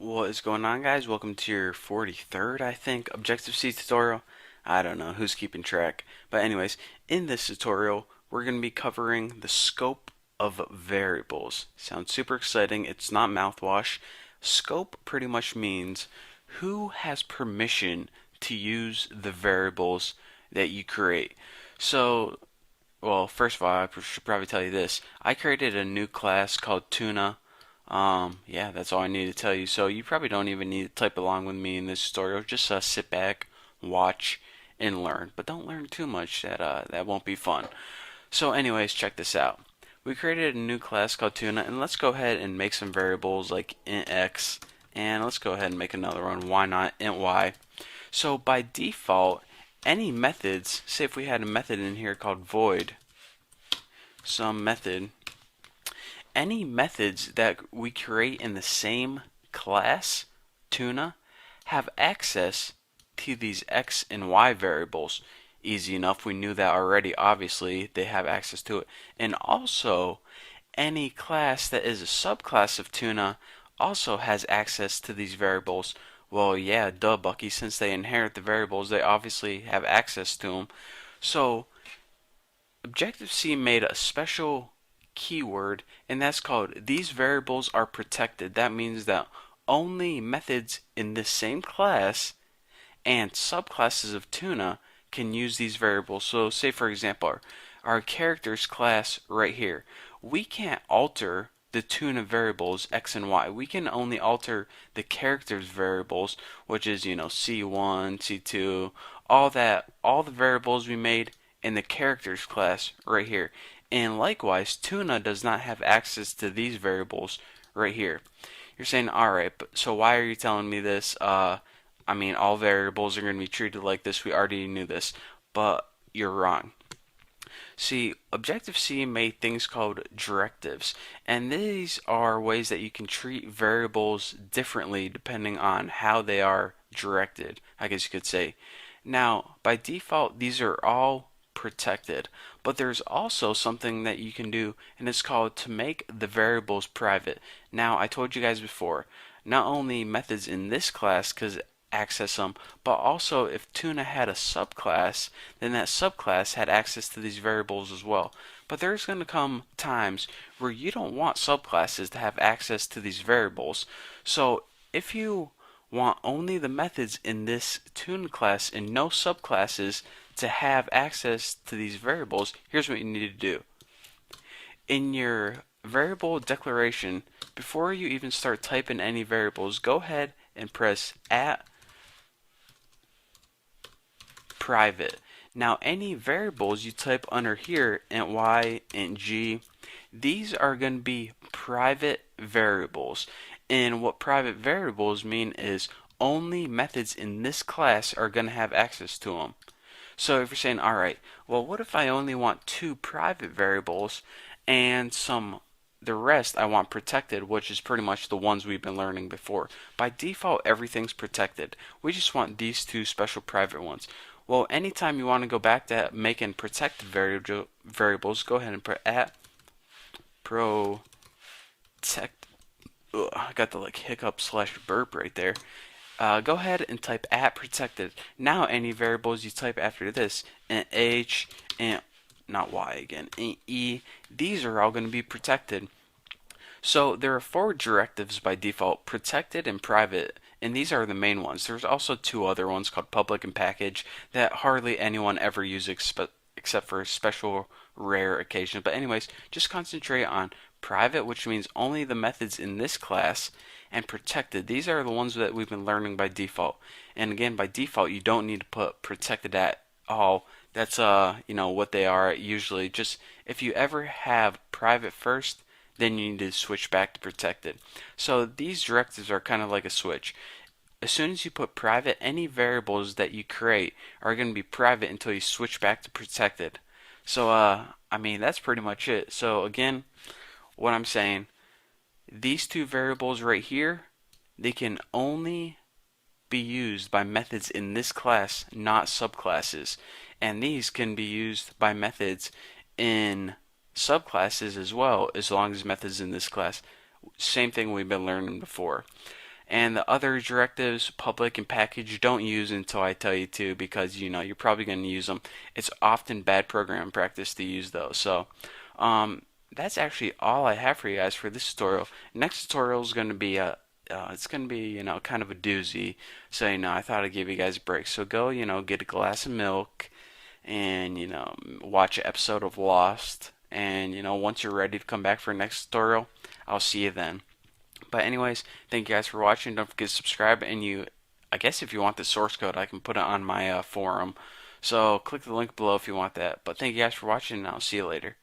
What is going on, guys? Welcome to your 43rd, I think, Objective-C tutorial. I don't know who's keeping track. But anyways, in this tutorial, we're going to be covering the scope of variables. Sounds super exciting. It's not mouthwash. Scope pretty much means who has permission to use the variables that you create. So, well, first of all, I should probably tell you this. I created a new class called Tuna. Yeah, that's all I need to tell you. So you probably don't even need to type along with me in this tutorial. Just sit back, watch, and learn. But don't learn too much. That won't be fun. So anyways, check this out. We created a new class called Tuna, and let's go ahead and make some variables like int x, and let's go ahead and make another one. Why not int y? So by default, any methods, say if we had a method in here called void, some method, any methods that we create in the same class, Tuna, have access to these x and y variables. Easy enough, we knew that already. Obviously, they have access to it. And also, any class that is a subclass of Tuna also has access to these variables. Well, yeah, duh, Bucky, since they inherit the variables, they obviously have access to them. So, Objective-C made a special keyword, and that's called these variables are protected. That means that only methods in the same class and subclasses of Tuna can use these variables. So say for example our characters class right here. We can't alter the Tuna variables x and y. We can only alter the characters variables, which is C1, C2, all the variables we made in the characters class right here. And likewise, Tuna does not have access to these variables right here. You're saying, alright, but so why are you telling me this? I mean, all variables are going to be treated like this. We already knew this, but you're wrong. See, Objective-C made things called directives, and these are ways that you can treat variables differently depending on how they are directed, I guess you could say. Now, by default, these are all protected, but there's also something that you can do, and it's called to make the variables private. Now, I told you guys before, not only methods in this class could access them, but also if Tuna had a subclass, then that subclass had access to these variables as well. But there's going to come times where you don't want subclasses to have access to these variables. So if you want only the methods in this Tuna class and no subclasses to have access to these variables, here's what you need to do. In your variable declaration, before you even start typing any variables, go ahead and press at private. Now any variables you type under here, int y, int g, these are going to be private variables. And what private variables mean is only methods in this class are going to have access to them. So if you're saying, alright, well what if I only want two private variables and the rest I want protected, which is pretty much the ones we've been learning before. By default, everything's protected. We just want these two special private ones. Well, anytime you want to go back to making protected variables, go ahead and put at protect. Ugh, I got the hiccup / burp right there. Go ahead and type at protected. Now any variables you type after this, int h, int not y again, int e, these are all going to be protected. So there are four directives by default: protected and private, and these are the main ones. There's also two other ones called public and package that hardly anyone ever uses except for special rare occasions. But anyways, just concentrate on private, which means only the methods in this class, and protected. These are the ones that we've been learning by default. And again, by default, you don't need to put protected at all. That's what they are usually. Just if you ever have private first, then you need to switch back to protected. So these directives are kind of like a switch. As soon as you put private, any variables that you create are going to be private until you switch back to protected. So I mean, that's pretty much it. So again, what I'm saying, these two variables right here, they can only be used by methods in this class, not subclasses. And these can be used by methods in subclasses as well, as long as methods in this class. Same thing we've been learning before. And the other directives, public and package, don't use until I tell you to, because you're probably going to use them. It's often bad program practice to use those. So um, that's actually all I have for you guys for this tutorial. Next tutorial is going to be it's going to be kind of a doozy. So I thought I'd give you guys a break. So go get a glass of milk and watch an episode of Lost. And once you're ready to come back for next tutorial, I'll see you then. But anyways, thank you guys for watching. Don't forget to subscribe. And I guess if you want the source code, I can put it on my forum. So click the link below if you want that. But thank you guys for watching, and I'll see you later.